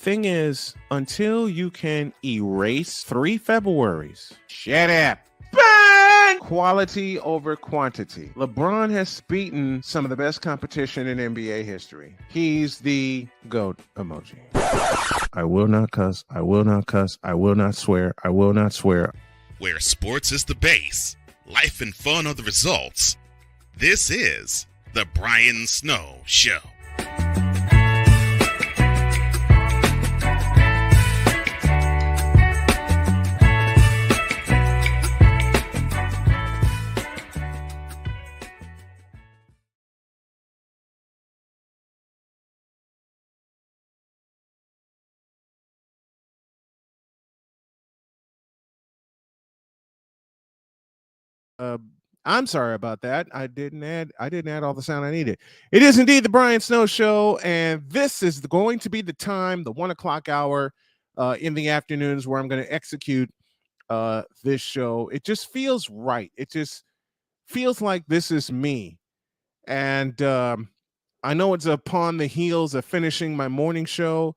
thing is, until you can erase 3 Februaries, shut up. Bang! Quality over quantity. LeBron has beaten some of the best competition in NBA history. He's the GOAT emoji. I will not cuss. I will not cuss. I will not swear. I will not swear. Where sports is the base, life and fun are the results. This is the Brian Snow Show. I'm sorry about that. I didn't add all the sound I needed. It is indeed the Brian Snow Show, and this is going to be the time, the 1 o'clock hour in the afternoons, where I'm going to execute this show. It just feels right. It just feels like this is me, and I know it's upon the heels of finishing my morning show,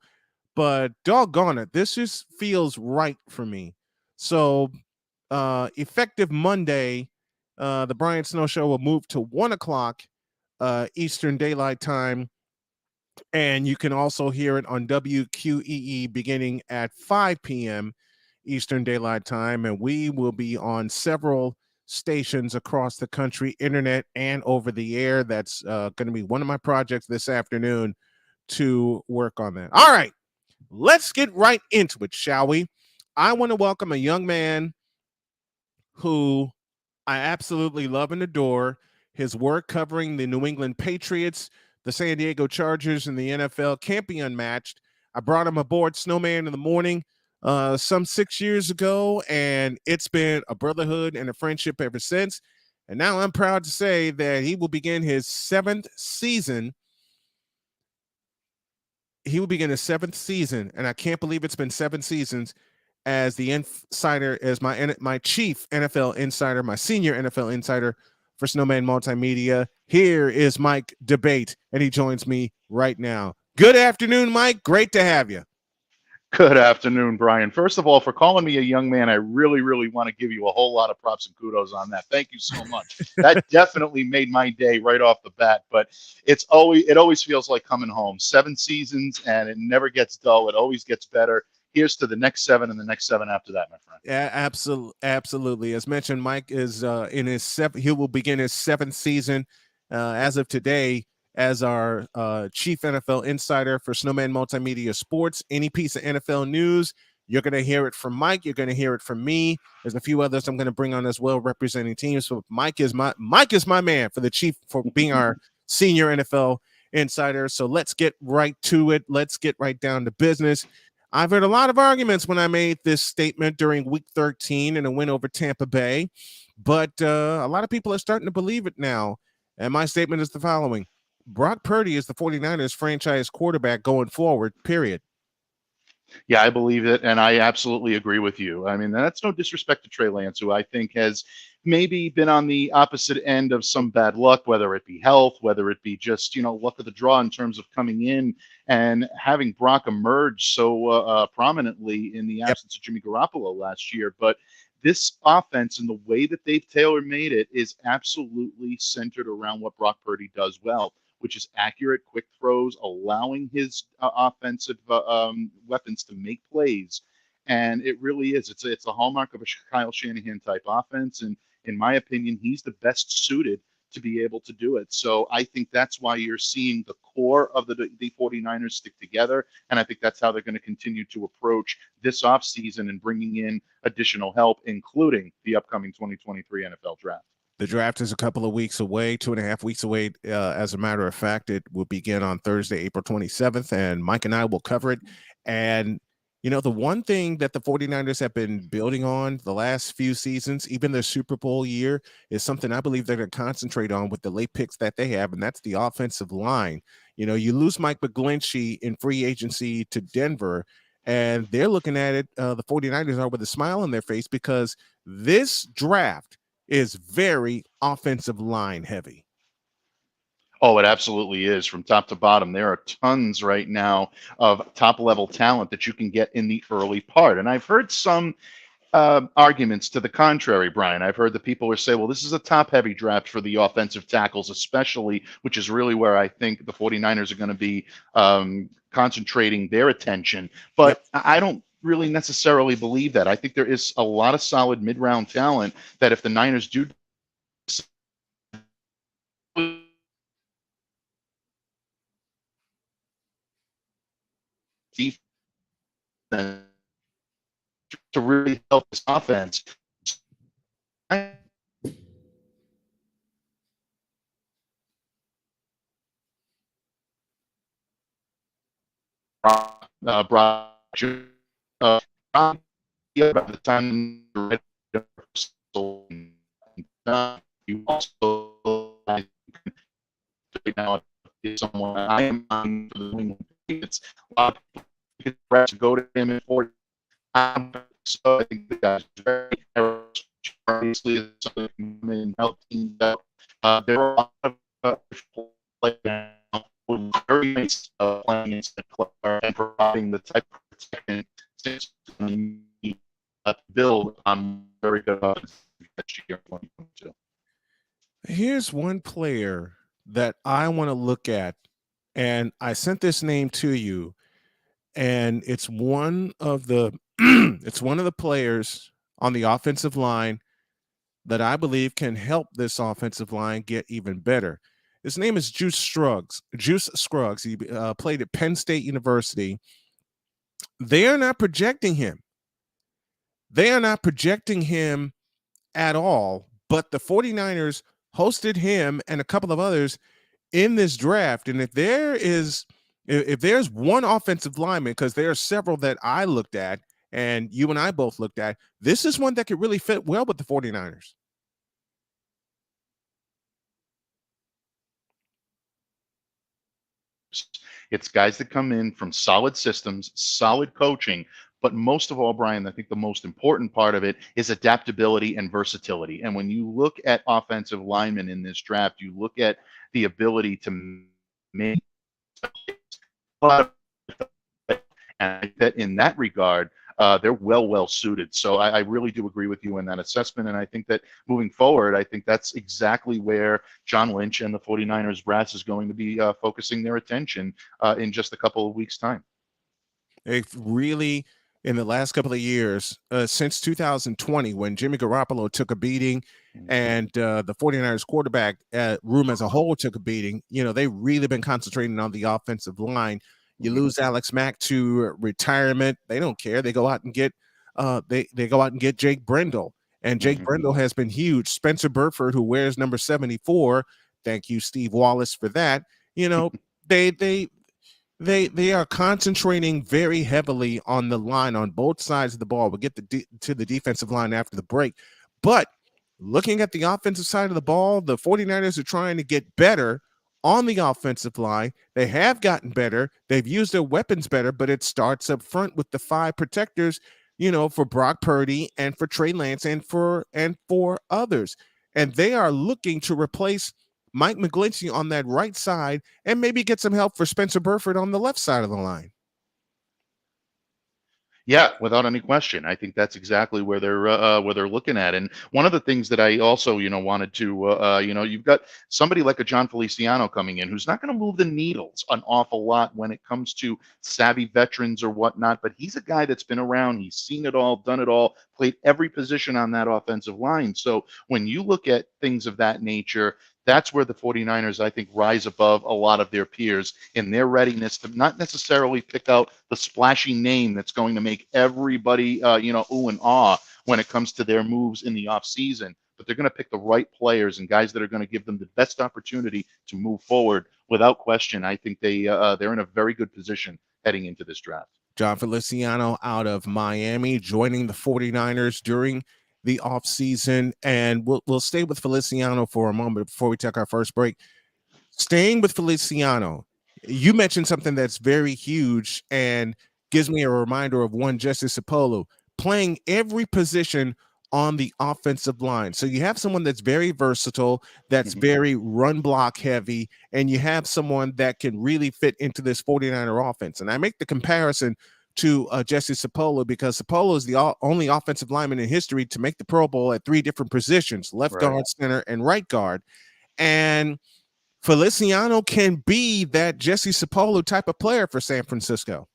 but doggone it, this just feels right for me. So effective Monday, the Brian Snow Show will move to 1 o'clock Eastern Daylight Time. And you can also hear it on WQEE beginning at 5 p.m. Eastern Daylight Time. And we will be on several stations across the country, internet and over the air. That's going to be one of my projects this afternoon to work on that. All right, let's get right into it, shall we? I want to welcome a young man who I absolutely love and adore. His work covering the New England Patriots, the San Diego Chargers, and the NFL can't be unmatched. I brought him aboard Snowman in the morning some 6 years ago, and it's been a brotherhood and a friendship ever since. And now I'm proud to say that he will begin his 7th season. He will begin his 7th season, and I can't believe it's been 7 seasons as the insider, as my chief NFL insider, my senior NFL insider for Snowman Multimedia. Here is Mike D'Abate, and he joins me right now. Good afternoon, Mike. Great to have you. Good afternoon, Brian. First of all, for calling me a young man, I really, really want to give you a whole lot of props and kudos on that. Thank you so much. That definitely made my day right off the bat. But it always feels like coming home. 7 seasons, and it never gets dull. It always gets better. Here's to the next 7 and the next 7 after that, my friend. Yeah, absolutely. As mentioned, Mike is in his he will begin his 7th season as of today as our chief NFL insider for Snowman Multimedia Sports. Any piece of NFL news, you're going to hear it from Mike. You're going to hear it from me. There's a few others I'm going to bring on as well, representing teams. So Mike is my man for being our senior NFL insider. So let's get right to it. Let's get right down to business. I've heard a lot of arguments when I made this statement during Week 13 and a win over Tampa Bay, but a lot of people are starting to believe it now. And my statement is the following: Brock Purdy is the 49ers franchise quarterback going forward, period. Yeah, I believe it, and I absolutely agree with you. I mean, that's no disrespect to Trey Lance, who I think has maybe been on the opposite end of some bad luck, whether it be health, whether it be just, luck of the draw in terms of coming in and having Brock emerge so prominently in the absence of Jimmy Garoppolo last year. But this offense and the way that they've tailor-made it is absolutely centered around what Brock Purdy does well, which is accurate, quick throws, allowing his offensive weapons to make plays. And it really is. It's a hallmark of a Kyle Shanahan type offense. And in my opinion, he's the best suited to be able to do it. So I think that's why you're seeing the core of the 49ers stick together. And I think that's how they're going to continue to approach this offseason and bringing in additional help, including the upcoming 2023 NFL draft. The draft is a couple of weeks away, 2.5 weeks away. As a matter of fact, it will begin on Thursday, April 27th, and Mike and I will cover it. And, the one thing that the 49ers have been building on the last few seasons, even their Super Bowl year, is something I believe they're going to concentrate on with the late picks that they have, and that's the offensive line. You lose Mike McGlinchey in free agency to Denver, and they're looking at it, the 49ers are with a smile on their face, because this draft is very offensive line heavy. Oh, it absolutely is from top to bottom. There are tons right now of top level talent that you can get in the early part. And I've heard some arguments to the contrary, Brian. I've heard that people will say, well, this is a top heavy draft for the offensive tackles, especially, which is really where I think the 49ers are going to be concentrating their attention. Yep. But I don't really necessarily believe that. I think there is a lot of solid mid round talent that if the Niners do defense to really help this offense. Brock, by the time you're ready, you also right now is someone I am on for the New England Patriots. A lot of people to go to him in 40. So I think the guys very obviously something and help teams out. There are a lot of players now who are very nice playing against the club and providing the type of protection to build on very good offense next year. Here's one player that I want to look at, and I sent this name to you, and it's one of the it's one of the players on the offensive line that I believe can help this offensive line get even better. His name is Juice Scruggs. Juice Scruggs. He played at Penn State University. They are not projecting him. They are not projecting him at all, but the 49ers hosted him and a couple of others in this draft. And if there's one offensive lineman, because there are several that I looked at and you and I both looked at, this is one that could really fit well with the 49ers. It's guys that come in from solid systems, solid coaching, but most of all, Brian, I think the most important part of it is adaptability and versatility. And when you look at offensive linemen in this draft, you look at the ability to make and that in that regard, they're well suited. So I really do agree with you in that assessment. And I think that moving forward, I think that's exactly where John Lynch and the 49ers brass is going to be focusing their attention in just a couple of weeks' time. They've really, in the last couple of years, since 2020, when Jimmy Garoppolo took a beating and the 49ers quarterback room as a whole took a beating, they've really been concentrating on the offensive line. You lose Alex Mack to retirement, they don't care. They go out and get they go out and get Jake Brendel, and Jake Brendel has been huge. Spencer Burford, who wears number 74, thank you, Steve Wallace, for that. They are concentrating very heavily on the line on both sides of the ball. We'll get to the defensive line after the break, but looking at the offensive side of the ball, the 49ers are trying to get better on the offensive line. They have gotten better. They've used their weapons better, but it starts up front with the 5 protectors, for Brock Purdy and for Trey Lance and for others. And they are looking to replace Mike McGlinchey on that right side and maybe get some help for Spencer Burford on the left side of the line. Yeah, without any question. I think that's exactly where they're looking at. And one of the things that I also, wanted to, you've got somebody like a John Feliciano coming in who's not going to move the needles an awful lot when it comes to savvy veterans or whatnot. But he's a guy that's been around. He's seen it all, done it all, played every position on that offensive line. So when you look at things of that nature, that's where the 49ers, I think, rise above a lot of their peers in their readiness to not necessarily pick out the splashy name that's going to make everybody, ooh and ah when it comes to their moves in the offseason. But they're going to pick the right players and guys that are going to give them the best opportunity to move forward. Without question, I think they're in a very good position heading into this draft. John Feliciano out of Miami joining the 49ers during the offseason, and we'll stay with Feliciano for a moment before we take our first break. Staying with Feliciano, you mentioned something that's very huge and gives me a reminder of one Justice Apollo playing every position on the offensive line. So you have someone that's very versatile, that's Mhm. very run block heavy, and you have someone that can really fit into this 49er offense. And I make the comparison to Jesse Sapolo because Sapolo is the only offensive lineman in history to make the Pro Bowl at 3 different positions, left Right. guard, center, and right guard. And Feliciano can be that Jesse Sapolo type of player for San Francisco.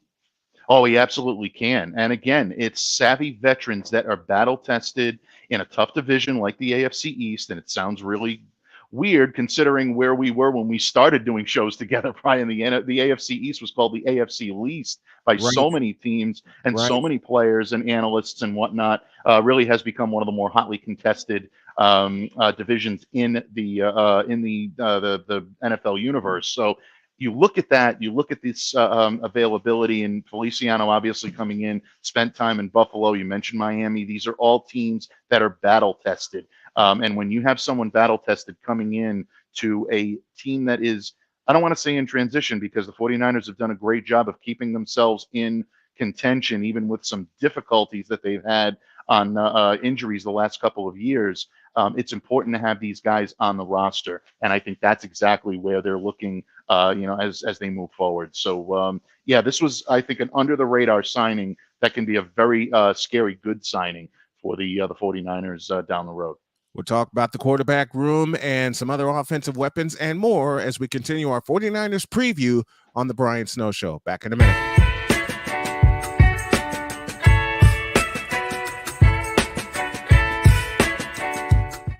Oh, he absolutely can. And again, it's savvy veterans that are battle tested in a tough division like the AFC East. And it sounds really weird considering where we were when we started doing shows together. Brian, the AFC East was called the AFC Least by Right. so many teams and Right. so many players and analysts and whatnot. Really has become one of the more hotly contested divisions in the NFL universe. So you look at that, you look at this availability, and Feliciano obviously coming in, spent time in Buffalo. You mentioned Miami. These are all teams that are battle tested. And when you have someone battle tested coming in to a team that is, I don't want to say in transition because the 49ers have done a great job of keeping themselves in contention, even with some difficulties that they've had on injuries the last couple of years. It's important to have these guys on the roster. And I think that's exactly where they're looking, as they move forward. So, this was, I think, an under the radar signing that can be a very scary good signing for the 49ers down the road. We'll talk about the quarterback room and some other offensive weapons and more as we continue our 49ers preview on the Brian Snow Show. Back in a minute.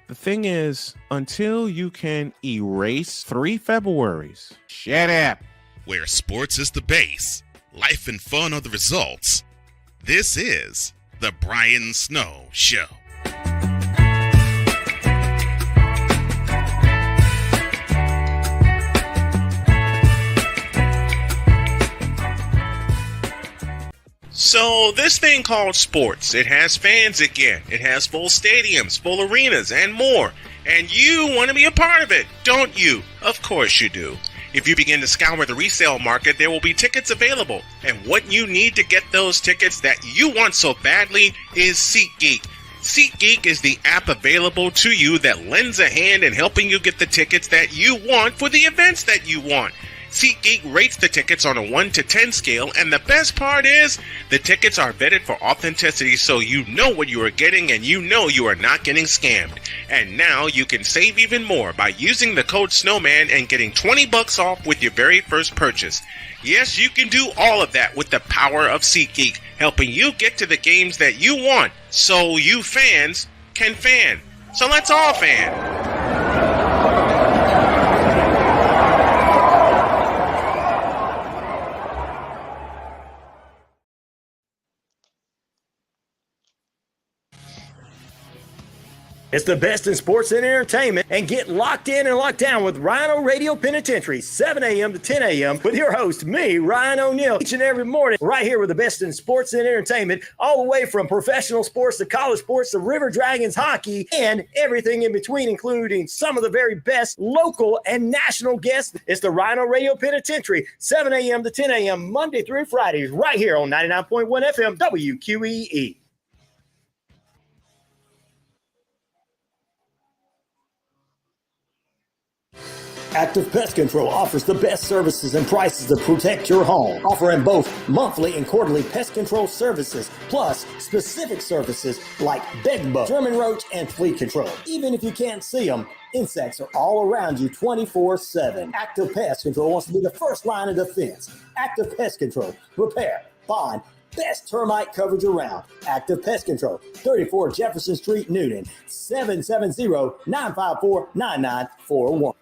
The thing is, until you can erase 3 Februaries, shut up. Where sports is the base, life and fun are the results. This is the Brian Snow Show. So this thing called sports, it has fans again. It has full stadiums, full arenas, and more. And you want to be a part of it, don't you? Of course you do. If you begin to scour the resale market, there will be tickets available. And what you need to get those tickets that you want so badly is SeatGeek. SeatGeek is the app available to you that lends a hand in helping you get the tickets that you want for the events that you want. SeatGeek rates the tickets on a 1 to 10 scale, and the best part is the tickets are vetted for authenticity, so you know what you are getting and you know you are not getting scammed. And now you can save even more by using the code SNOWMAN and getting $20 off with your very first purchase. Yes, you can do all of that with the power of SeatGeek, helping you get to the games that you want, so you fans can fan. So let's all fan. It's the best in sports and entertainment, and get locked in and locked down with Rhino Radio Penitentiary, 7 a.m. to 10 a.m. with your host, me, Ryan O'Neal, each and every morning, right here with the best in sports and entertainment, all the way from professional sports to college sports to River Dragons hockey and everything in between, including some of the very best local and national guests. It's the Rhino Radio Penitentiary, 7 a.m. to 10 a.m. Monday through Fridays, right here on 99.1 FM WQEE. Active Pest Control offers the best services and prices to protect your home, offering both monthly and quarterly pest control services, plus specific services like bed bug, German roach, and flea control. Even if you can't see them, insects are all around you 24/7. Active Pest Control wants to be the first line of defense. Active Pest Control, repair, bond, best termite coverage around. Active Pest Control, 34 Jefferson Street, Newnan, 770-954-9941.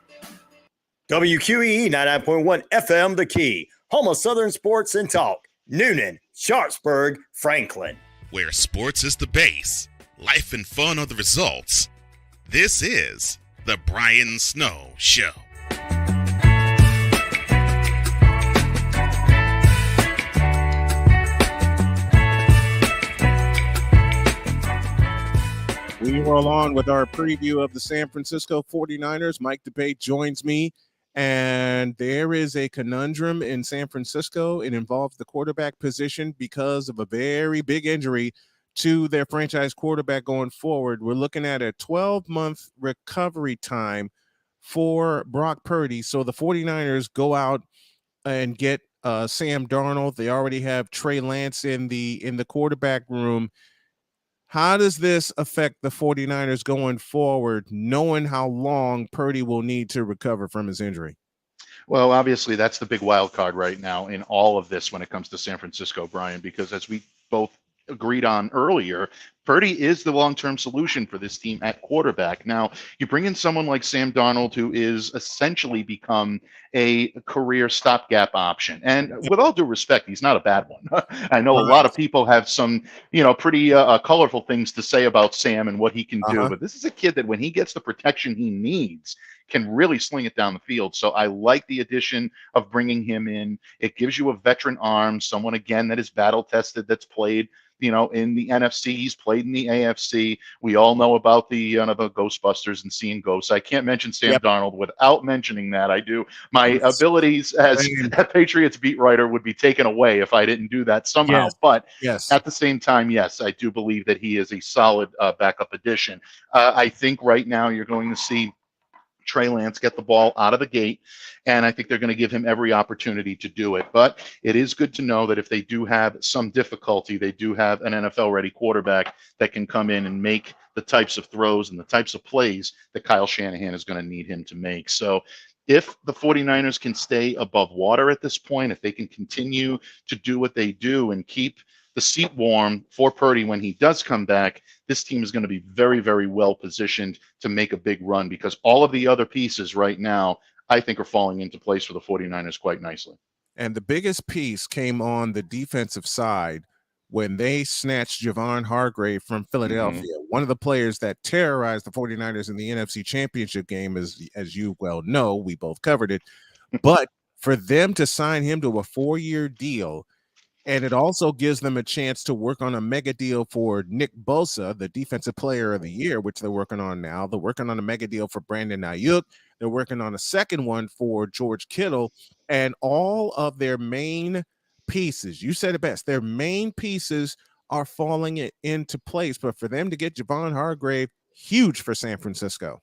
WQEE 99.1 FM, The Key, home of Southern Sports and Talk. Newnan, Sharpsburg, Franklin. Where sports is the base, life and fun are the results. This is the Brian Snow Show. We roll on with our preview of the San Francisco 49ers. Mike DeBate joins me, and there is a conundrum in San Francisco. It involves the quarterback position because of a very big injury to their franchise quarterback going forward, we're looking at a 12-month recovery time for Brock Purdy. So the 49ers go out and get Sam Darnold. They already have Trey Lance in the quarterback room. How does this affect the 49ers going forward, knowing how long Purdy will need to recover from his injury? Well, obviously, that's the big wild card right now in all of this when it comes to San Francisco, Brian, because as we both agreed on earlier, Purdy is the long-term solution for this team at quarterback. Now, you bring in someone like Sam Darnold, who is essentially become a career stopgap option. And with all due respect, he's not a bad one. I know a lot of people have some, pretty colorful things to say about Sam and what he can do, but this is a kid that when he gets the protection he needs, can really sling it down the field. So I like the addition of bringing him in. It gives you a veteran arm, someone, again, that is battle tested, that's played in the NFC. He's played in the AFC. We all know about the Ghostbusters and seeing ghosts. I can't mention Sam Darnold without mentioning that. I do. My abilities as a Patriots beat writer would be taken away if I didn't do that somehow. Yes. But yes, at the same time, yes, I do believe that he is a solid backup addition. I think right now you're going to see Trey Lance get the ball out of the gate, and I think they're going to give him every opportunity to do it. But it is good to know that if they do have some difficulty, they do have an NFL-ready quarterback that can come in and make the types of throws and the types of plays that Kyle Shanahan is going to need him to make. So if the 49ers can stay above water at this point, if they can continue to do what they do and keep the seat warm for Purdy when he does come back, this team is going to be very, very well positioned to make a big run, because all of the other pieces right now, I think, are falling into place for the 49ers quite nicely. And the biggest piece came on the defensive side when they snatched Javon Hargrave from Philadelphia, one of the players that terrorized the 49ers in the NFC Championship game, as you well know, we both covered it. But for them to sign him to a 4-year deal, and it also gives them a chance to work on a mega deal for Nick Bosa, the defensive player of the year, which they're working on now. They're working on a mega deal for Brandon Ayuk. They're working on a second one for George Kittle, and all of their main pieces, you said it best, their main pieces are falling into place. But for them to get Javon Hargrave, huge for San Francisco.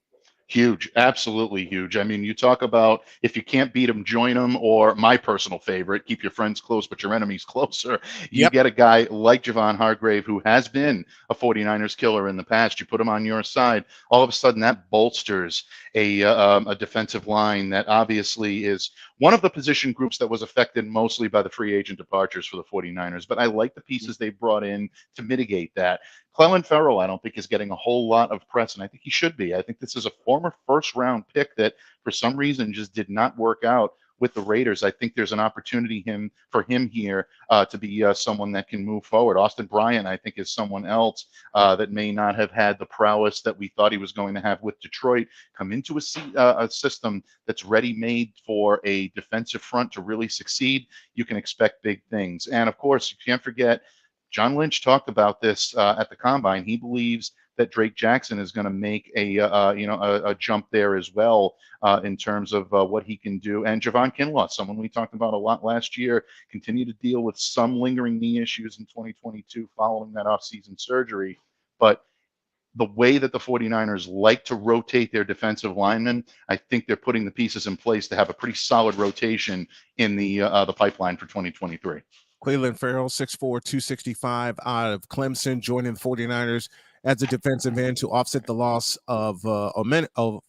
Huge, absolutely huge. I mean, you talk about if you can't beat them, join them, or my personal favorite, keep your friends close, but your enemies closer. You get a guy like Javon Hargrave, who has been a 49ers killer in the past. You put him on your side, all of a sudden that bolsters a defensive line that obviously is one of the position groups that was affected mostly by the free agent departures for the 49ers. But I like the pieces they brought in to mitigate that. Clelin Ferrell, I don't think, is getting a whole lot of press, and I think he should be. I think this is a former first-round pick that, for some reason, just did not work out with the Raiders. I think there's an opportunity for him here to be someone that can move forward. Austin Bryant, I think, is someone else that may not have had the prowess that we thought he was going to have with Detroit, come into a system that's ready-made for a defensive front to really succeed. You can expect big things. And, of course, you can't forget, John Lynch talked about this at the Combine. He believes that Drake Jackson is going to make a jump there as well in terms of what he can do. And Javon Kinlaw, someone we talked about a lot last year, continue to deal with some lingering knee issues in 2022 following that offseason surgery. But the way that the 49ers like to rotate their defensive linemen, I think they're putting the pieces in place to have a pretty solid rotation in the pipeline for 2023. Clelin Ferrell, 6'4", 265, out of Clemson, joining the 49ers as a defensive end to offset the loss of Omenihu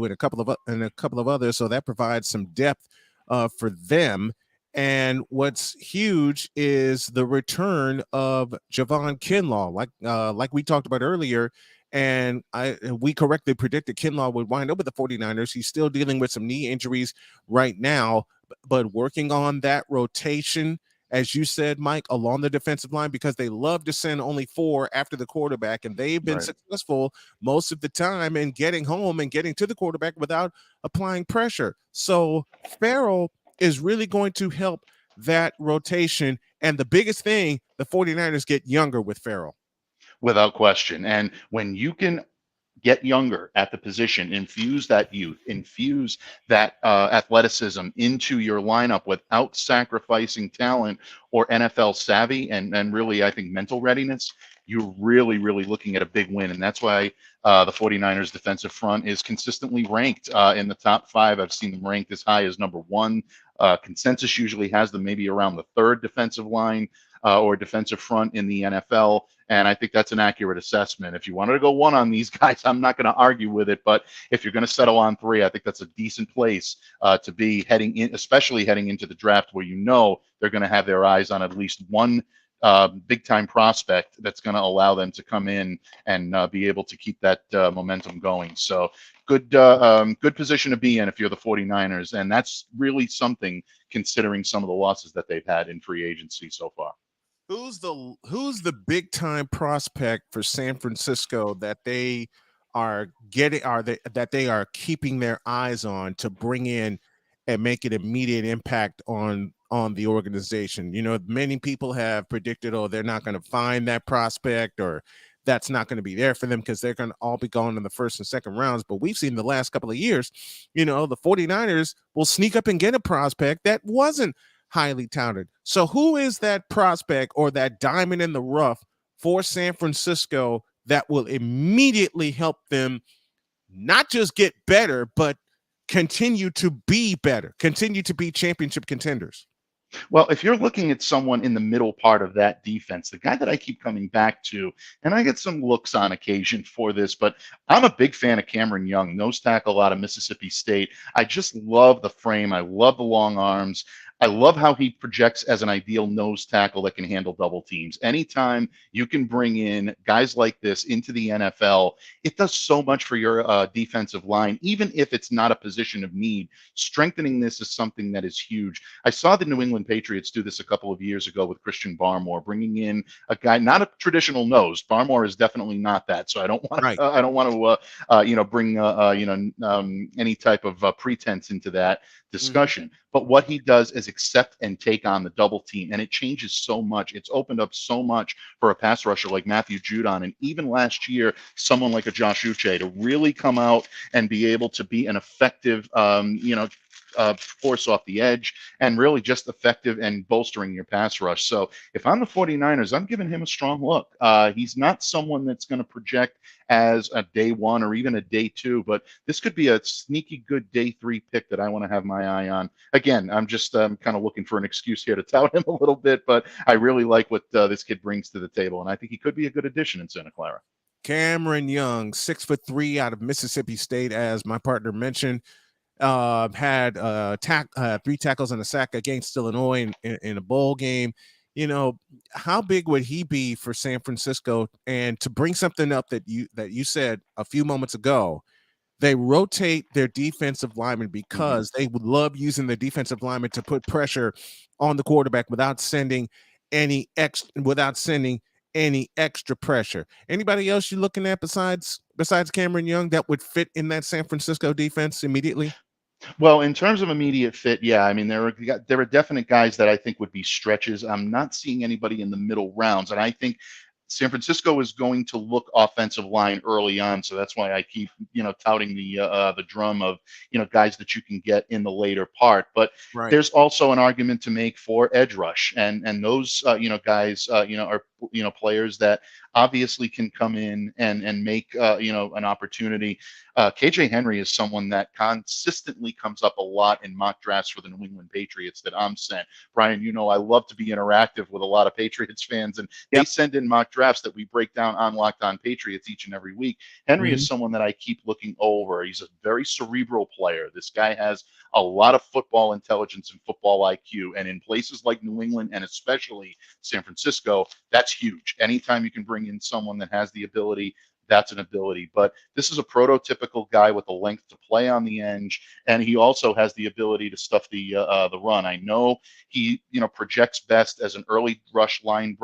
and a couple of others. So that provides some depth for them. And what's huge is the return of Javon Kinlaw, like we talked about earlier. And we correctly predicted Kinlaw would wind up with the 49ers. He's still dealing with some knee injuries right now, but working on that rotation, as you said, Mike, along the defensive line, because they love to send only 4 after the quarterback, and they've been successful most of the time in getting home and getting to the quarterback without applying pressure. So Ferrell is really going to help that rotation. And the biggest thing, the 49ers get younger with Ferrell. Without question. And when you can get younger at the position, infuse that youth, infuse that athleticism into your lineup without sacrificing talent or NFL savvy and really, I think, mental readiness, you're really, really looking at a big win. And that's why the 49ers defensive front is consistently ranked in the top 5. I've seen them ranked as high as number 1. Consensus usually has them maybe around the 3rd defensive line or defensive front in the NFL. And I think that's an accurate assessment. If you wanted to go 1 on these guys, I'm not going to argue with it. But if you're going to settle on 3, I think that's a decent place to be heading in, especially heading into the draft where they're going to have their eyes on at least one big time prospect that's going to allow them to come in and be able to keep that momentum going. So good position to be in if you're the 49ers. And that's really something considering some of the losses that they've had in free agency so far. Who's the big time prospect for San Francisco that they are getting, that they are keeping their eyes on to bring in and make an immediate impact on the organization? Many people have predicted, they're not going to find that prospect, or that's not going to be there for them because they're going to all be gone in the 1st and 2nd rounds. But we've seen the last couple of years, the 49ers will sneak up and get a prospect that wasn't highly touted. So who is that prospect or that diamond in the rough for San Francisco that will immediately help them not just get better, but continue to be better, continue to be championship contenders? Well, if you're looking at someone in the middle part of that defense, the guy that I keep coming back to, and I get some looks on occasion for this, but I'm a big fan of Cameron Young, nose tackle out of Mississippi State. I just love the frame. I love the long arms. I love how he projects as an ideal nose tackle that can handle double teams. Anytime you can bring in guys like this into the NFL, it does so much for your defensive line, even if it's not a position of need. Strengthening this is something that is huge. I saw the New England Patriots do this a couple of years ago with Christian Barmore, bringing in a guy, not a traditional nose. Barmore is definitely not that. So I don't want Right. I don't want to bring any type of pretense into that discussion. But what he does is accept and take on the double team, and it changes so much. It's opened up so much for a pass rusher like Matthew Judon, and even last year, someone like a Josh Uche to really come out and be able to be an effective, force off the edge, and really just effective and bolstering your pass rush. So if I'm the 49ers, I'm giving him a strong look. He's not someone that's going to project as a day 1 or even a day 2, but this could be a sneaky good day 3 pick that I want to have my eye on. Again, I'm just kind of looking for an excuse here to tout him a little bit, but I really like what this kid brings to the table, and I think he could be a good addition in Santa Clara. Cameron Young, 6'3" out of Mississippi State, as my partner mentioned. Had 3 tackles and a sack against Illinois in a bowl game. How big would he be for San Francisco? And to bring something up that you said a few moments ago, they rotate their defensive linemen because they would love using the defensive linemen to put pressure on the quarterback without sending any extra pressure. Anybody else you're looking at besides Cameron Young that would fit in that San Francisco defense immediately? Well, in terms of immediate fit, yeah, I mean, there are definite guys that I think would be stretches. I'm not seeing anybody in the middle rounds, and I think San Francisco is going to look offensive line early on, so that's why I keep touting the drum of guys that you can get in the later part. But Right. There's also an argument to make for edge rush, and those guys are players that obviously can come in and make an opportunity. KJ Henry is someone that consistently comes up a lot in mock drafts for the New England Patriots that I'm sent. Brian, I love to be interactive with a lot of Patriots fans, and they send in mock drafts that we break down on Locked On Patriots each and every week. Henry is someone that I keep looking over. He's a very cerebral player. This guy has a lot of football intelligence and football IQ, and in places like New England and especially San Francisco, that's huge. Anytime you can bring in someone that has the ability, that's an ability. But this is a prototypical guy with the length to play on the edge, and he also has the ability to stuff the run. I know he projects best as an early rush line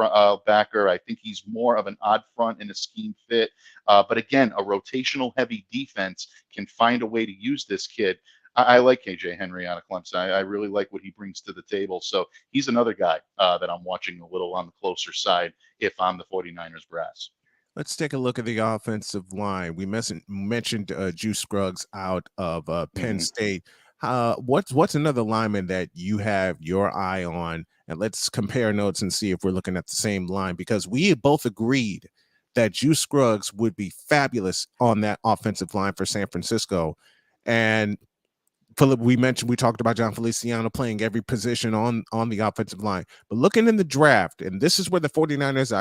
backer. I think he's more of an odd front in a scheme fit. But again, a rotational heavy defense can find a way to use this kid. I like KJ Henry out of Clemson. I really like what he brings to the table. So he's another guy that I'm watching a little on the closer side if I'm the 49ers brass. Let's take a look at the offensive line. We mentioned Juice Scruggs out of Penn State. What's another lineman that you have your eye on? And let's compare notes and see if we're looking at the same line, because we both agreed that Juice Scruggs would be fabulous on that offensive line for San Francisco. And Philip, we talked about John Feliciano playing every position on the offensive line. But looking in the draft, and this is where the 49ers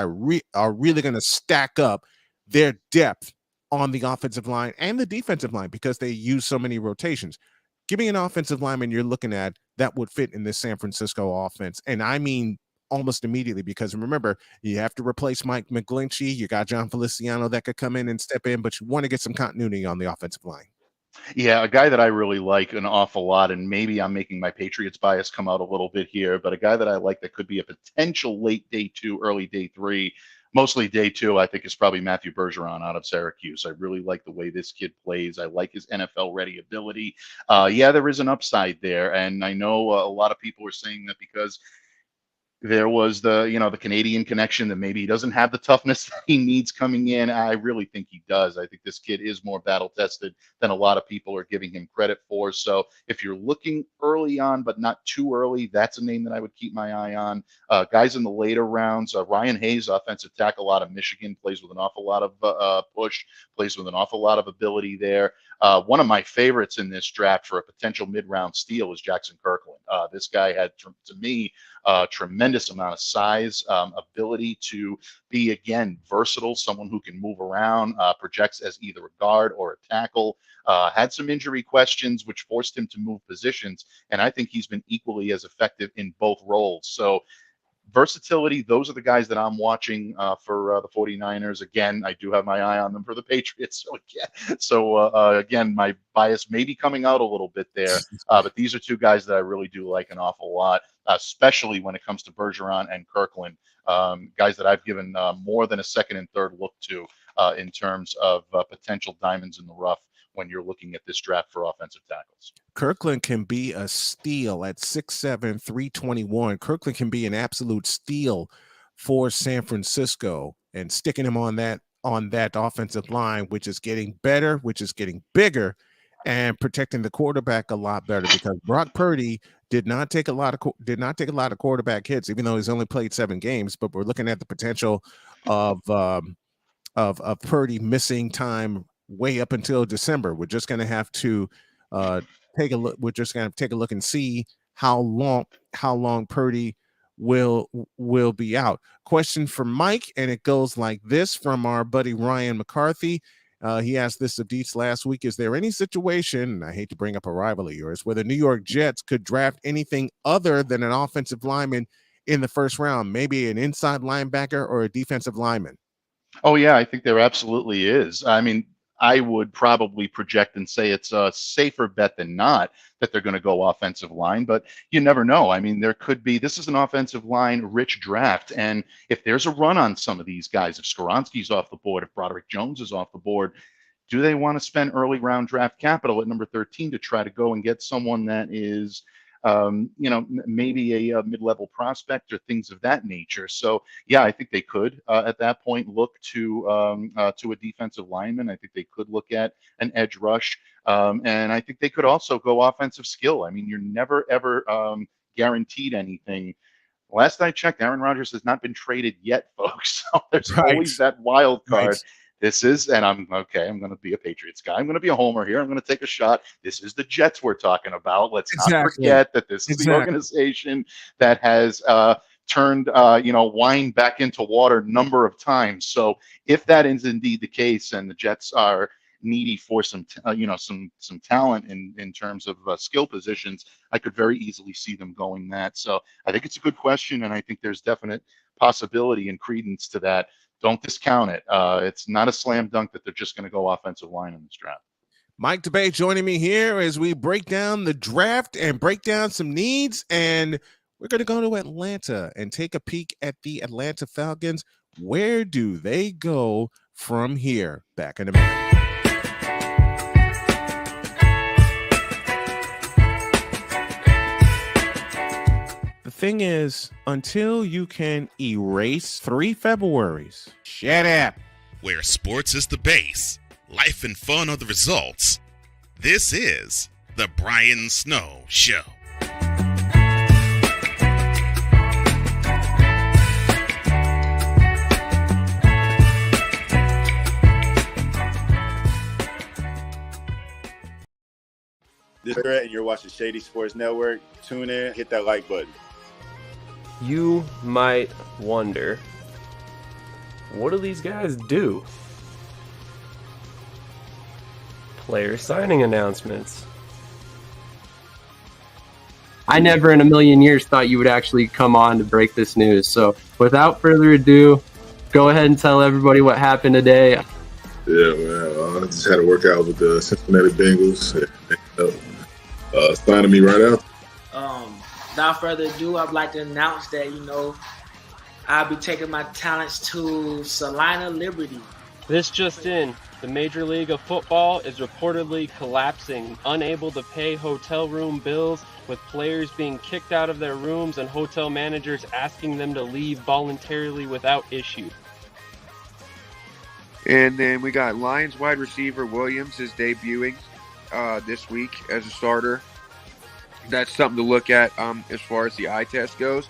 are really going to stack up their depth on the offensive line and the defensive line, because they use so many rotations. Give me an offensive lineman you're looking at that would fit in this San Francisco offense. And I mean almost immediately, because remember, you have to replace Mike McGlinchey. You got John Feliciano that could come in and step in, but you want to get some continuity on the offensive line. Yeah, a guy that I really like an awful lot, and maybe I'm making my Patriots bias come out a little bit here, but a guy that I like that could be a potential late day 2, early day 3, mostly day 2, I think, is probably Matthew Bergeron out of Syracuse. I really like the way this kid plays. I like his NFL ready ability. Yeah, there is an upside there, and I know a lot of people are saying that because there was the Canadian connection, that maybe he doesn't have the toughness that he needs coming in. I really think he does. I think this kid is more battle tested than a lot of people are giving him credit for. So if you're looking early on, but not too early, that's a name that I would keep my eye on. Guys in the later rounds, Ryan Hayes, offensive tackle out of Michigan, plays with an awful lot of push, plays with an awful lot of ability there. One of my favorites in this draft for a potential mid-round steal is Jackson Kirkland. This guy had, to me, a tremendous amount of size, ability to be, again, versatile, someone who can move around, projects as either a guard or a tackle, had some injury questions, which forced him to move positions, and I think he's been equally as effective in both roles. So versatility, those are the guys that I'm watching for the 49ers. Again, I do have my eye on them for the Patriots. Again, my bias may be coming out a little bit there, but these are two guys that I really do like an awful lot, especially when it comes to Bergeron and Kirkland, guys that I've given more than a second and third look to in terms of potential diamonds in the rough when you're looking at this draft for offensive tackles. Kirkland can be a steal at 6'7", 321. Kirkland can be an absolute steal for San Francisco, and sticking him on that offensive line, which is getting better, which is getting bigger, and protecting the quarterback a lot better, because Brock Purdy did not take a lot of quarterback hits, even though he's only played 7 games. But we're looking at the potential of Purdy missing time way up until December. We're just going to have to take a look. We're just going to take a look and see how long Purdy will be out. Question for Mike, and it goes like this from our buddy Ryan McCarthy. He asked this of Dietz last week: is there any situation, and I hate to bring up a rival of yours, where the New York Jets could draft anything other than an offensive lineman in the first round, maybe an inside linebacker or a defensive lineman? Oh yeah, I think there absolutely is. I mean, I would probably project and say it's a safer bet than not that they're going to go offensive line, but you never know. I mean, there could be, this is an offensive line rich draft. And if there's a run on some of these guys, if Skoronski's off the board, if Broderick Jones is off the board, do they want to spend early round draft capital at number 13 to try to go and get someone that is, maybe a mid-level prospect or things of that nature? So yeah, I think they could at that point look to a defensive lineman. I think they could look at an edge rush, and I think they could also go offensive skill. I mean, you're never ever guaranteed anything. Last I checked, Aaron Rodgers has not been traded yet, folks. So there's always that wild card. Right. This is, and I'm going to be a Patriots guy. I'm going to be a homer here. I'm going to take a shot. This is the Jets we're talking about. Let's not forget that this is the organization that has turned, wine back into water a number of times. So if that is indeed the case, and the Jets are needy for some talent in terms of skill positions, I could very easily see them going that. So I think it's a good question, and I think there's definite possibility and credence to that. Don't discount it. It's not a slam dunk that they're just going to go offensive line in this draft. Mike DeBay joining me here as we break down the draft and break down some needs. And we're going to go to Atlanta and take a peek at the Atlanta Falcons. Where do they go from here? Back in a minute. The thing is, until you can erase 3 Februaries, shut up. Where sports is the base, life and fun are the results. This is The Brian Snow Show. This is Brett, and you're watching Shady Sports Network. Tune in, hit that like button. You might wonder, what do these guys do? Player signing announcements. I never in a million years thought you would actually come on to break this news. So without further ado, go ahead and tell everybody what happened today. Yeah, man. I just had a workout with the Cincinnati Bengals. Signing me right out. Without further ado, I'd like to announce that, I'll be taking my talents to Salina Liberty. This just in, the Major League of Football is reportedly collapsing, unable to pay hotel room bills, with players being kicked out of their rooms and hotel managers asking them to leave voluntarily without issue. And then we got Lions wide receiver Williams is debuting this week as a starter. That's something to look at as far as the eye test goes.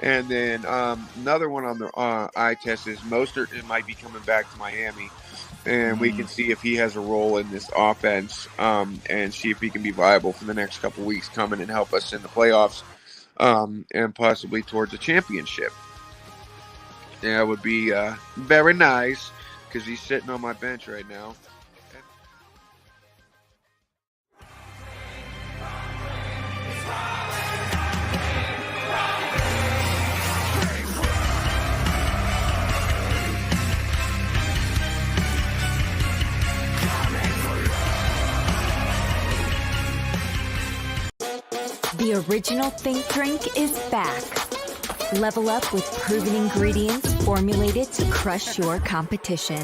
And then another one on the eye test is Mostert might be coming back to Miami. And we can see if he has a role in this offense and see if he can be viable for the next couple weeks coming and help us in the playoffs and possibly towards a championship. That would be very nice because he's sitting on my bench right now. The original Think Drink is back. Level up with proven ingredients formulated to crush your competition.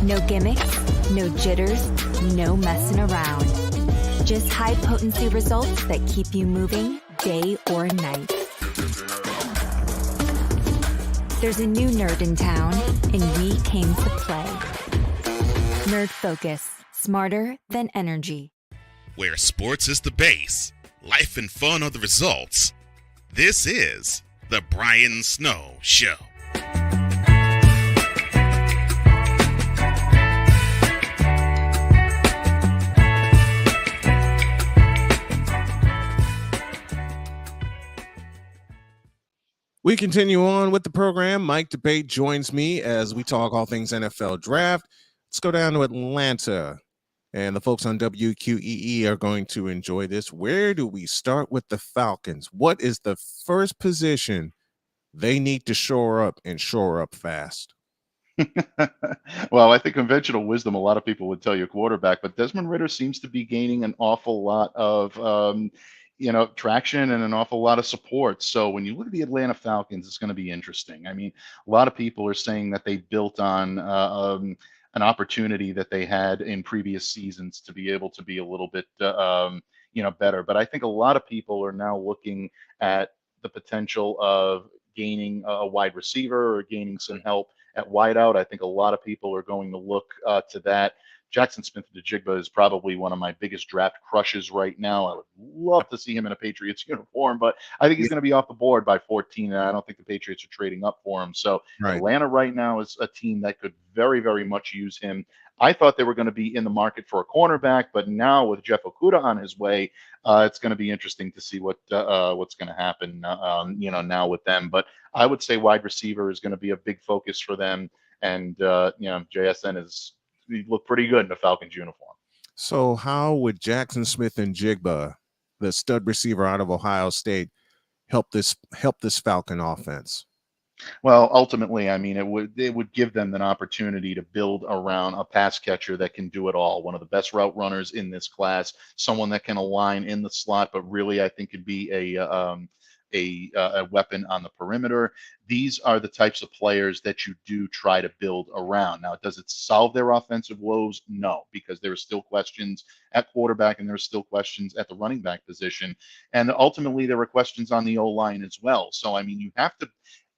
No gimmicks, no jitters, no messing around. Just high potency results that keep you moving day or night. There's a new nerd in town, and we came to play. Nerd Focus, smarter than energy. Where sports is the base, life and fun are the results. This is The Brian Snow Show. We continue on with the program. Mike Debate joins me as we talk all things NFL draft. Let's go down to Atlanta. And the folks on WQEE are going to enjoy this. Where do we start with the Falcons? What is the first position they need to shore up fast? Well, I think conventional wisdom, a lot of people would tell you quarterback, but Desmond Ridder seems to be gaining an awful lot of traction and an awful lot of support. So when you look at the Atlanta Falcons, it's going to be interesting. I mean, a lot of people are saying that they built on an opportunity that they had in previous seasons to be able to be a little bit, better. But I think a lot of people are now looking at the potential of gaining a wide receiver or gaining some help at wideout. I think a lot of people are going to look to that. Jackson Smith-Njigba is probably one of my biggest draft crushes right now. I would love to see him in a Patriots uniform, but I think he's going to be off the board by 14, and I don't think the Patriots are trading up for him. So Atlanta right now is a team that could very, very much use him. I thought they were going to be in the market for a cornerback, but now with Jeff Okudah on his way, it's going to be interesting to see what's going to happen, now with them. But I would say wide receiver is going to be a big focus for them, and JSN is look pretty good in a Falcons uniform. So how would Jackson Smith-Njigba, the stud receiver out of Ohio State, help this Falcon offense? Well, ultimately, I mean, it would give them an opportunity to build around a pass catcher that can do it all. One of the best route runners in this class, someone that can align in the slot, but really I think could be a weapon on the perimeter. These are the types of players that you do try to build around. Now, does it solve their offensive woes? No, because there are still questions at quarterback and there are still questions at the running back position. And ultimately, there were questions on the O-line as well. So, I mean, you have to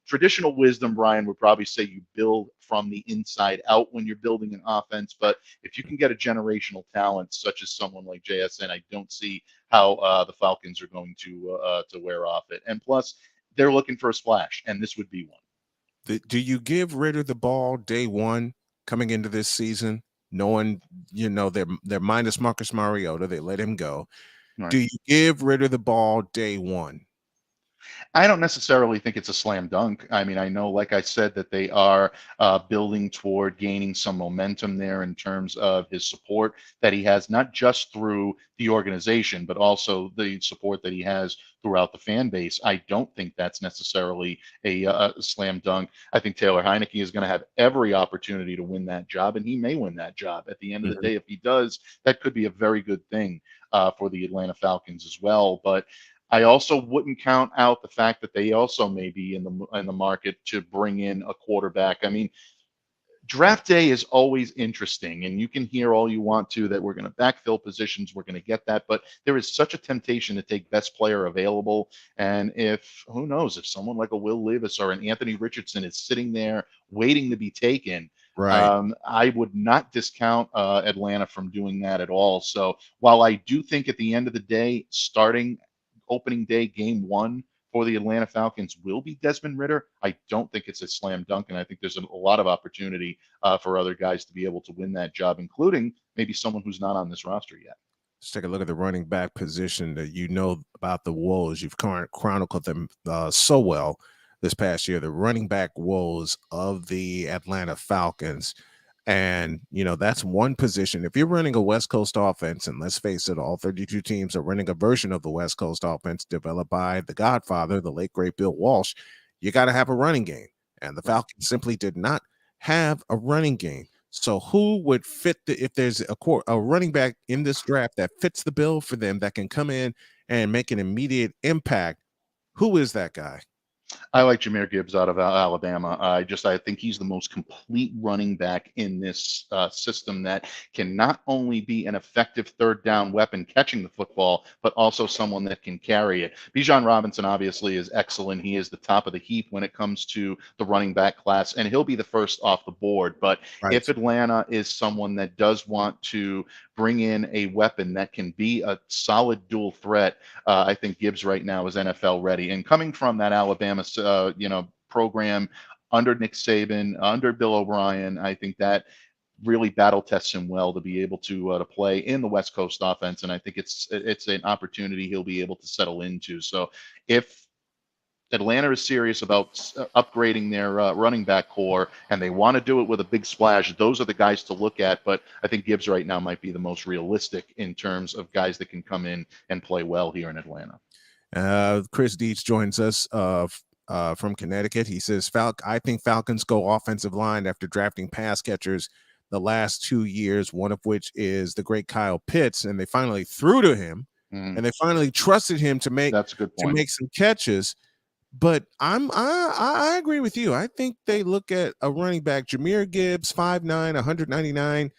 traditional wisdom, Brian, would probably say you build from the inside out when you're building an offense. But if you can get a generational talent such as someone like JSN, I don't see how the Falcons are going to wear off it. And plus, they're looking for a splash, and this would be one. Do you give Ritter the ball day one coming into this season, knowing they're minus Marcus Mariota, they let him go? Right. Do you give Ritter the ball day one? I don't necessarily think it's a slam dunk. I mean, I know, like I said, that they are building toward gaining some momentum there in terms of his support that he has, not just through the organization, but also the support that he has throughout the fan base. I don't think that's necessarily a slam dunk. I think Taylor Heineke is going to have every opportunity to win that job, and he may win that job. At the end of the day, if he does, that could be a very good thing for the Atlanta Falcons as well. But I also wouldn't count out the fact that they also may be in the market to bring in a quarterback. I mean, draft day is always interesting, and you can hear all you want to that we're going to backfill positions, we're going to get that, but there is such a temptation to take best player available. And who knows, if someone like a Will Levis or an Anthony Richardson is sitting there waiting to be taken, right? I would not discount Atlanta from doing that at all. So while I do think at the end of the day, starting opening day game one for the Atlanta Falcons will be Desmond Ritter, I don't think it's a slam dunk, and I think there's a lot of opportunity for other guys to be able to win that job, including maybe someone who's not on this roster yet. Let's take a look at the running back position that about the woes. You've chronicled them so well this past year, the running back woes of the Atlanta Falcons. And, that's one position. If you're running a West Coast offense, and let's face it, all 32 teams are running a version of the West Coast offense developed by the Godfather, the late, great Bill Walsh, you got to have a running game. And the Falcons simply did not have a running game. So who would fit if there's a running back in this draft that fits the bill for them that can come in and make an immediate impact? Who is that guy? I like Jahmyr Gibbs out of Alabama. I think he's the most complete running back in this system that can not only be an effective third down weapon catching the football, but also someone that can carry it. Bijan Robinson obviously is excellent. He is the top of the heap when it comes to the running back class, and he'll be the first off the board. But if Atlanta is someone that does want to bring in a weapon that can be a solid dual threat, I think Gibbs right now is NFL ready. And coming from that Alabama program under Nick Saban, under Bill O'Brien, I think that really battle tests him well to be able to play in the West Coast offense. And I think it's an opportunity he'll be able to settle into. So if Atlanta is serious about upgrading their running back core and they want to do it with a big splash, those are the guys to look at. But I think Gibbs right now might be the most realistic in terms of guys that can come in and play well here in Atlanta. Chris Dietz joins us from Connecticut. He says, I think Falcons go offensive line after drafting pass catchers the last 2 years, one of which is the great Kyle Pitts, and they finally threw to him and they finally trusted him to make some catches. But I agree with you. I think they look at a running back, Jahmyr Gibbs, 5'9", 199,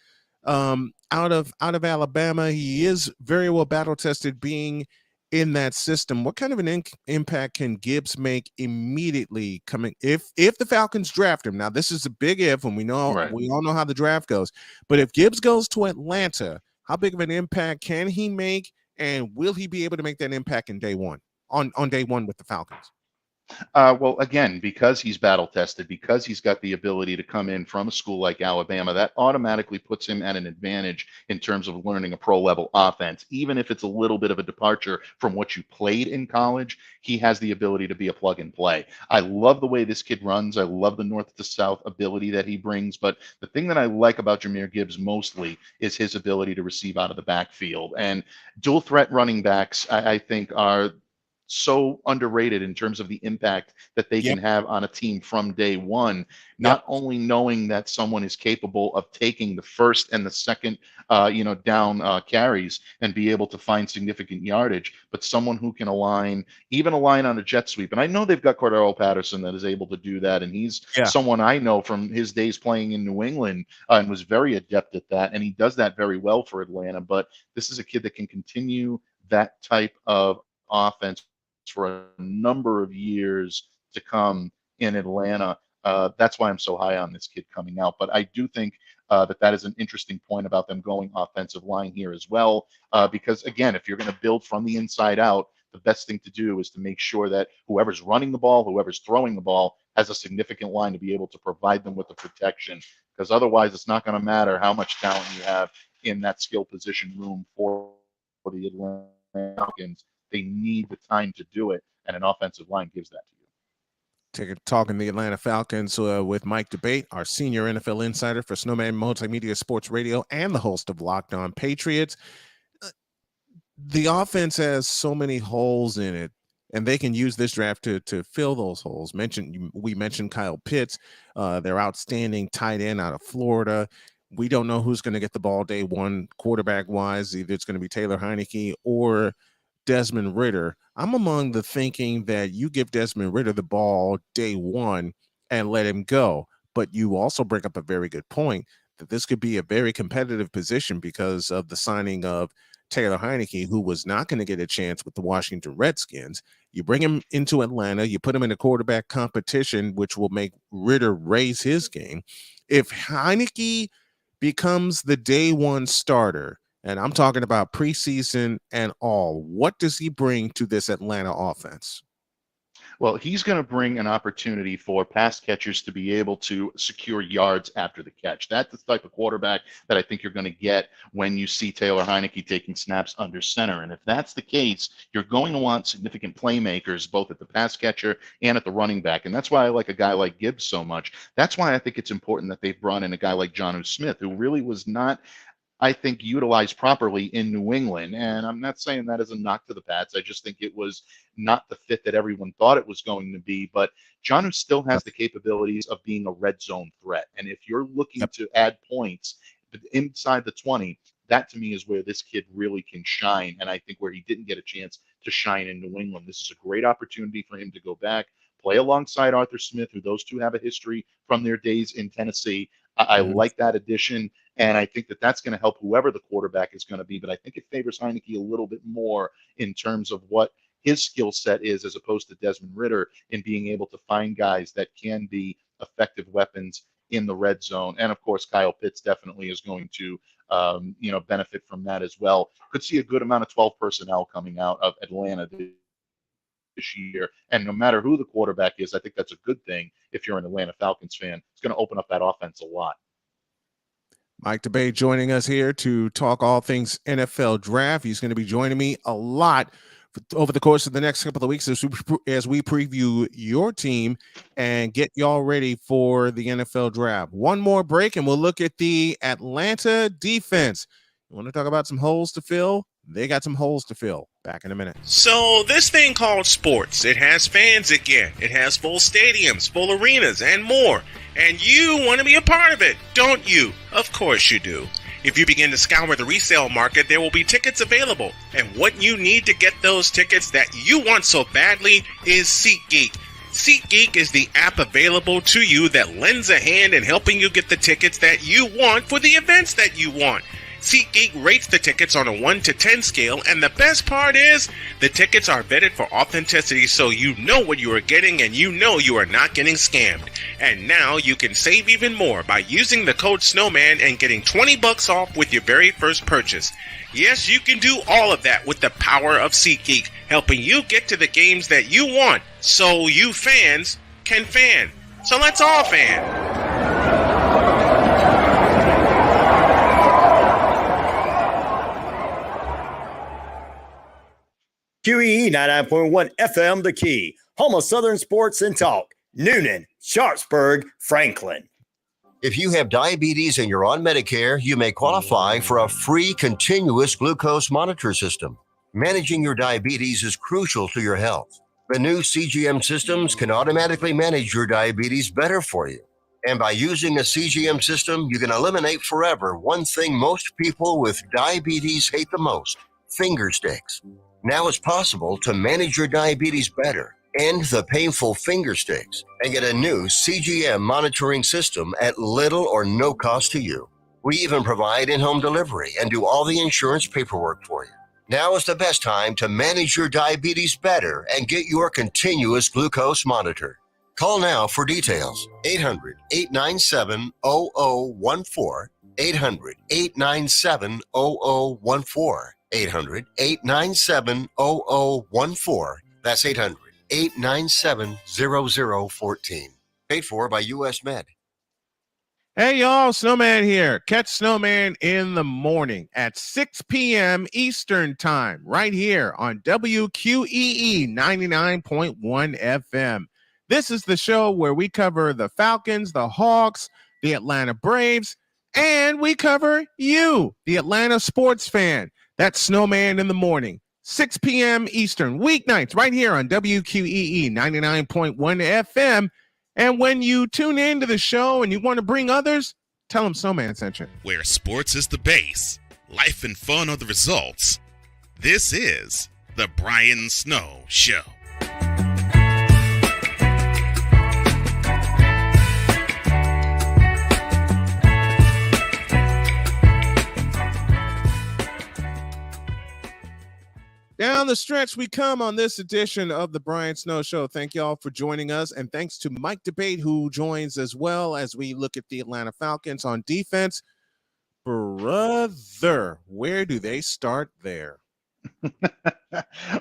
out of Alabama. He is very well battle tested being in that system. What kind of an impact can Gibbs make immediately coming if the Falcons draft him? Now, this is a big if, and we all know how the draft goes. But if Gibbs goes to Atlanta, how big of an impact can he make, and will he be able to make that impact in day one on day one with the Falcons? Well, again, because he's battle tested, because he's got the ability to come in from a school like Alabama, that automatically puts him at an advantage in terms of learning a pro level offense. Even if it's a little bit of a departure from what you played in college, he has the ability to be a plug and play. I love the way this kid runs. I love the north to south ability that he brings. But the thing that I like about Jahmyr Gibbs mostly is his ability to receive out of the backfield. And dual threat running backs, I think, are so underrated in terms of the impact that they can have on a team from day one. Not only knowing that someone is capable of taking the first and the second, down carries and be able to find significant yardage, but someone who can align on a jet sweep. And I know they've got Cordero Patterson that is able to do that, and he's someone I know from his days playing in New England and was very adept at that, and he does that very well for Atlanta. But this is a kid that can continue that type of offense for a number of years to come. in Atlanta. That's why I'm so high on this kid coming out. But I do think that is an interesting point about them going offensive line here as well. Because, again, if you're going to build from the inside out, the best thing to do is to make sure that whoever's running the ball, whoever's throwing the ball, has a significant line to be able to provide them with the protection. Because otherwise, it's not going to matter how much talent you have in that skill position room for the Atlanta Falcons. They need the time to do it, and an offensive line gives that to you. Talking the Atlanta Falcons with Mike Debate, our senior NFL insider for Snowman Multimedia Sports Radio and the host of Locked On Patriots. The offense has so many holes in it, and they can use this draft to fill those holes. We mentioned Kyle Pitts, their outstanding tight end out of Florida. We don't know who's going to get the ball day one quarterback-wise. Either it's going to be Taylor Heineke or Desmond Ridder. I'm among the thinking that you give Desmond Ridder the ball day one and let him go. But you also bring up a very good point that this could be a very competitive position because of the signing of Taylor Heineke, who was not going to get a chance with the Washington Redskins. You bring him into Atlanta, you put him in a quarterback competition, which will make Ridder raise his game. If Heineke becomes the day one starter, and I'm talking about preseason and all, what does he bring to this Atlanta offense? Well, he's going to bring an opportunity for pass catchers to be able to secure yards after the catch. That's the type of quarterback that I think you're going to get when you see Taylor Heineke taking snaps under center. And if that's the case, you're going to want significant playmakers both at the pass catcher and at the running back. And that's why I like a guy like Gibbs so much. That's why I think it's important that they've brought in a guy like Jonnu Smith, who really was not, I think, utilized properly in New England. And I'm not saying that as a knock to the Pats. I just think it was not the fit that everyone thought it was going to be. But Jonnu still has the capabilities of being a red zone threat. And if you're looking to add points inside the 20, that to me is where this kid really can shine. And I think where he didn't get a chance to shine in New England, this is a great opportunity for him to go back, play alongside Arthur Smith, who those two have a history from their days in Tennessee. I like that addition, and I think that that's going to help whoever the quarterback is going to be. But I think it favors Heineke a little bit more in terms of what his skill set is as opposed to Desmond Ridder in being able to find guys that can be effective weapons in the red zone. And, of course, Kyle Pitts definitely is going to benefit from that as well. Could see a good amount of 12 personnel coming out of Atlanta this year. And no matter who the quarterback is, I think that's a good thing. If you're an Atlanta Falcons fan, it's going to open up that offense a lot. Mike Debate joining us here to talk all things NFL draft. He's going to be joining me a lot over the course of the next couple of weeks as we preview your team and get y'all ready for the NFL draft. One more break and we'll look at the Atlanta defense. You want to talk about some holes to fill? They got some holes to fill. Back in a minute. So this thing called sports, it has fans again. It has full stadiums, full arenas, and more. And you want to be a part of it, don't you? Of course you do. If you begin to scour the resale market, there will be tickets available. And what you need to get those tickets that you want so badly is SeatGeek. SeatGeek is the app available to you that lends a hand in helping you get the tickets that you want for the events that you want. SeatGeek rates the tickets on a 1 to 10 scale, and the best part is the tickets are vetted for authenticity, so you know what you are getting and you know you are not getting scammed. And now you can save even more by using the code SNOWMAN and getting $20 off with your very first purchase. Yes, you can do all of that with the power of SeatGeek, helping you get to the games that you want, so you fans can fan. So let's all fan. QEE 99.1 FM, The Key, home of Southern Sports and Talk. Noonan, Sharpsburg, Franklin. If you have diabetes and you're on Medicare, you may qualify for a free continuous glucose monitor system. Managing your diabetes is crucial to your health. The new CGM systems can automatically manage your diabetes better for you. And by using a CGM system, you can eliminate forever one thing most people with diabetes hate the most: finger sticks. Now it's possible to manage your diabetes better, end the painful finger sticks, and get a new CGM monitoring system at little or no cost to you. We even provide in-home delivery and do all the insurance paperwork for you. Now is the best time to manage your diabetes better and get your continuous glucose monitor. Call now for details. 800-897-0014. 800-897-0014. 800-897-0014. That's 800-897-0014. Paid for by U.S. Med. Hey, y'all, Snowman here. Catch Snowman in the morning at 6 p.m. Eastern Time, right here on WQEE 99.1 FM. This is the show where we cover the Falcons, the Hawks, the Atlanta Braves, and we cover you, the Atlanta sports fan. That's Snowman in the morning, 6 p.m. Eastern, weeknights, right here on WQEE 99.1 FM. And when you tune into the show and you want to bring others, tell them Snowman sent you. Where sports is the base, life and fun are the results. This is the Brian Snow Show. Down the stretch we come on this edition of the Brian Snow Show. Thank you all for joining us. And thanks to Mike Debate, who joins as well as we look at the Atlanta Falcons on defense. Brother, where do they start there?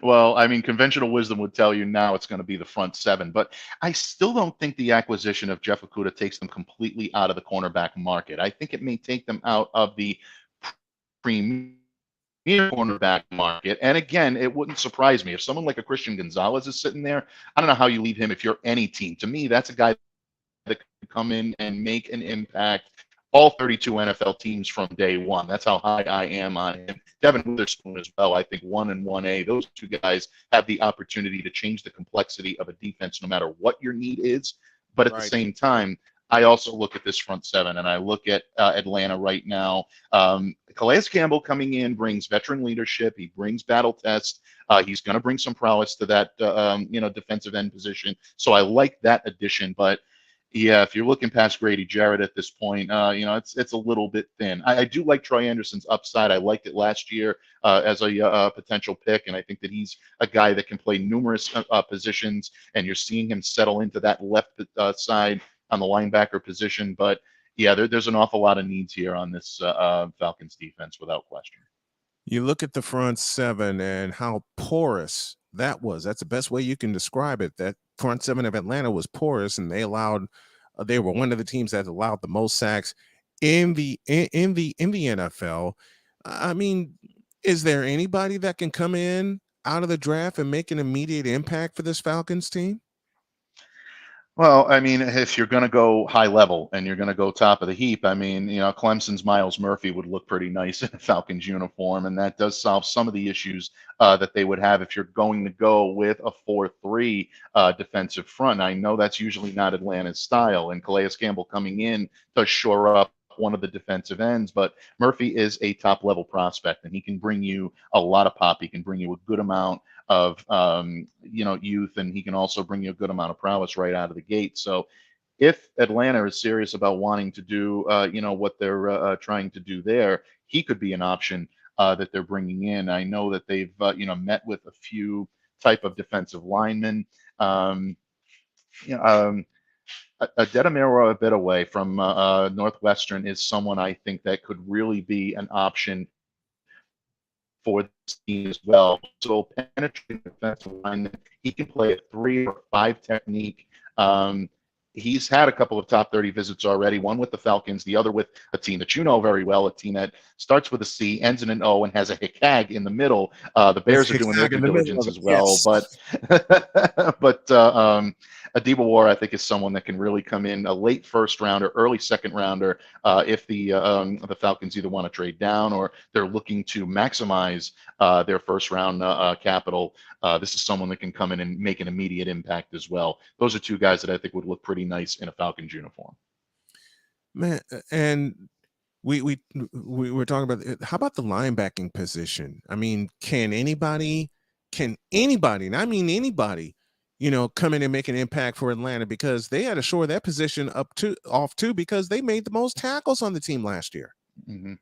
Well, I mean, conventional wisdom would tell you now it's going to be the front seven, but I still don't think the acquisition of Jeff Okudah takes them completely out of the cornerback market. I think it may take them out of the premier cornerback market. And again, it wouldn't surprise me if someone like a Christian Gonzalez is sitting there. I don't know how you leave him if you're any team. To me, that's a guy that can come in and make an impact all 32 NFL teams from day one. That's how high I am on him. Devin Witherspoon as well. I think 1 and 1A, those two guys have the opportunity to change the complexity of a defense no matter what your need is. But at the same time, I also look at this front seven, and I look at Atlanta right now. Calais Campbell coming in brings veteran leadership. He brings battle test. He's going to bring some prowess to that, defensive end position. So I like that addition. But yeah, if you're looking past Grady Jarrett at this point, it's a little bit thin. I do like Troy Anderson's upside. I liked it last year as a potential pick, and I think that he's a guy that can play numerous positions. And you're seeing him settle into that left side on the linebacker position. But yeah, there's an awful lot of needs here on this Falcons defense without question. You look at the front seven and how porous that was. That's the best way you can describe it. That front seven of Atlanta was porous, and they were one of the teams that allowed the most sacks in the NFL. I mean, is there anybody that can come in out of the draft and make an immediate impact for this Falcons team? Well, I mean, if you're going to go high level and you're going to go top of the heap, I mean, Clemson's Miles Murphy would look pretty nice in a Falcons uniform, and that does solve some of the issues that they would have if you're going to go with a 4-3 defensive front. I know that's usually not Atlanta's style, and Calais Campbell coming in to shore up one of the defensive ends, but Murphy is a top-level prospect, and he can bring you a lot of pop. He can bring you a good amount of youth, and he can also bring you a good amount of prowess right out of the gate. So if Atlanta is serious about wanting to do what they're trying to do there, he could be an option that they're bringing in. I know that they've met with a few type of defensive linemen. Adetomiwa Abitaway from Northwestern is someone I think that could really be an option for this team as well. So penetrating defensive lineman, he can play a 3 or 5 technique. He's had a couple of top 30 visits already, one with the Falcons, the other with a team that you know very well, a team that starts with a C, ends in an O, and has a Hicag in the middle. The Bears are doing their due diligence as well. Yes. But Adebawore, I think, is someone that can really come in a late first rounder, early second rounder, if the Falcons either want to trade down or they're looking to maximize their first round capital. This is someone that can come in and make an immediate impact as well. Those are two guys that I think would look pretty nice in a Falcons uniform. Man, and we were talking about, how about the linebacking position? I mean, can anybody, and I mean anybody, come in and make an impact for Atlanta, because they had to shore that position off too, because they made the most tackles on the team last year. Mm-hmm.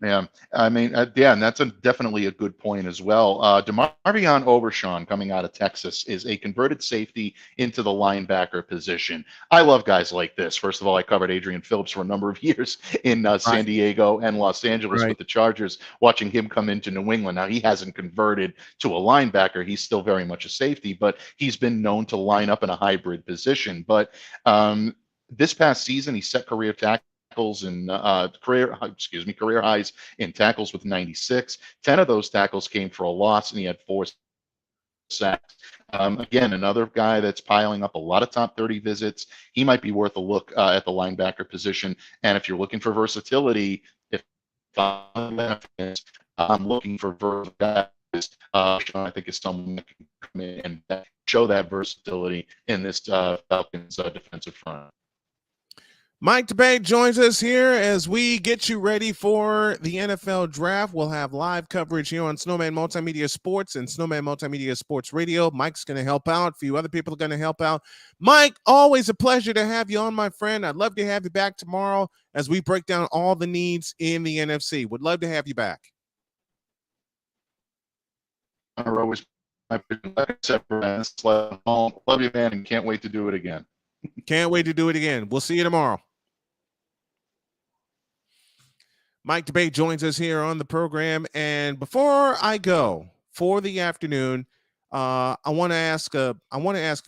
Yeah, I mean, yeah, and that's definitely a good point as well. DeMarvion Overshawn, coming out of Texas, is a converted safety into the linebacker position. I love guys like this. First of all, I covered Adrian Phillips for a number of years in San Diego and Los Angeles with the Chargers, watching him come into New England. Now, he hasn't converted to a linebacker. He's still very much a safety, but he's been known to line up in a hybrid position. But this past season, he set career tackles and career highs in tackles with 96. 10 of those tackles came for a loss, and he had 4 sacks. Again, another guy that's piling up a lot of top 30 visits. He might be worth a look at the linebacker position. And if you're looking for versatility, I'm looking for versatile guys. I think is someone that can come in and show that versatility in this Falcons defensive front. Mike D'Abate joins us here as we get you ready for the NFL draft. We'll have live coverage here on Snowman Multimedia Sports and Snowman Multimedia Sports Radio. Mike's going to help out. A few other people are going to help out. Mike, always a pleasure to have you on, my friend. I'd love to have you back tomorrow as we break down all the needs in the NFC. Would love to have you back. Always my like I said, love you, man, and can't wait to do it again. Can't wait to do it again. We'll see you tomorrow. Mike D'Abate joins us here on the program. And before I go for the afternoon, I want to ask a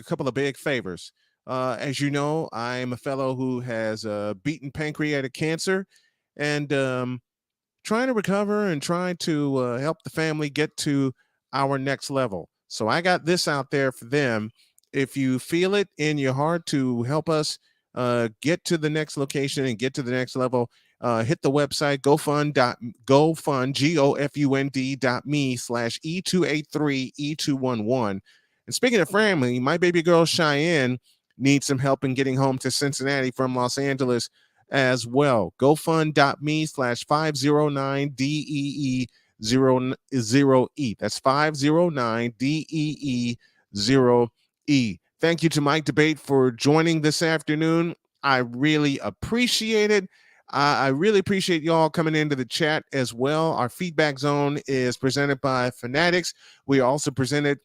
couple of big favors. As you know, I am a fellow who has beaten pancreatic cancer and trying to recover and trying to help the family get to our next level. So I got this out there for them. If you feel it in your heart to help us get to the next location and get to the next level, hit the website GoFund.me/E283E211. And speaking of family, my baby girl Cheyenne needs some help in getting home to Cincinnati from Los Angeles as well. GoFund.me/509DEE00E. That's 509DEE0E. Thank you to Mike D'Abate for joining this afternoon. I really appreciate it. I really appreciate y'all coming into the chat as well. Our feedback zone is presented by Fanatics. We are also presented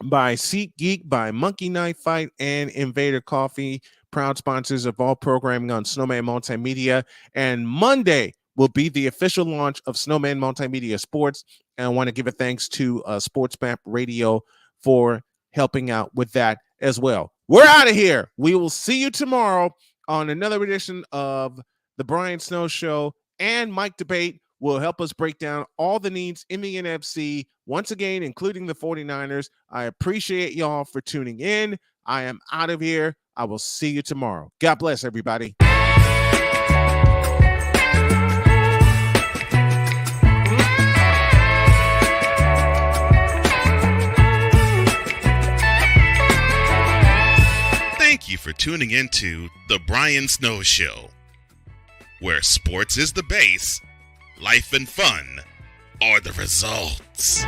by SeatGeek, by Monkey Knife Fight, and Invader Coffee, proud sponsors of all programming on Snowman Multimedia. And Monday will be the official launch of Snowman Multimedia Sports. And I want to give a thanks to Sports Map Radio for helping out with that as well. We're out of here. We will see you tomorrow on another edition of the Brian Snow Show, and Mike D'Abate will help us break down all the needs in the NFC, once again, including the 49ers. I appreciate y'all for tuning in. I am out of here. I will see you tomorrow. God bless everybody. Thank you for tuning into The Brian Snow Show, where sports is the base, life and fun are the results.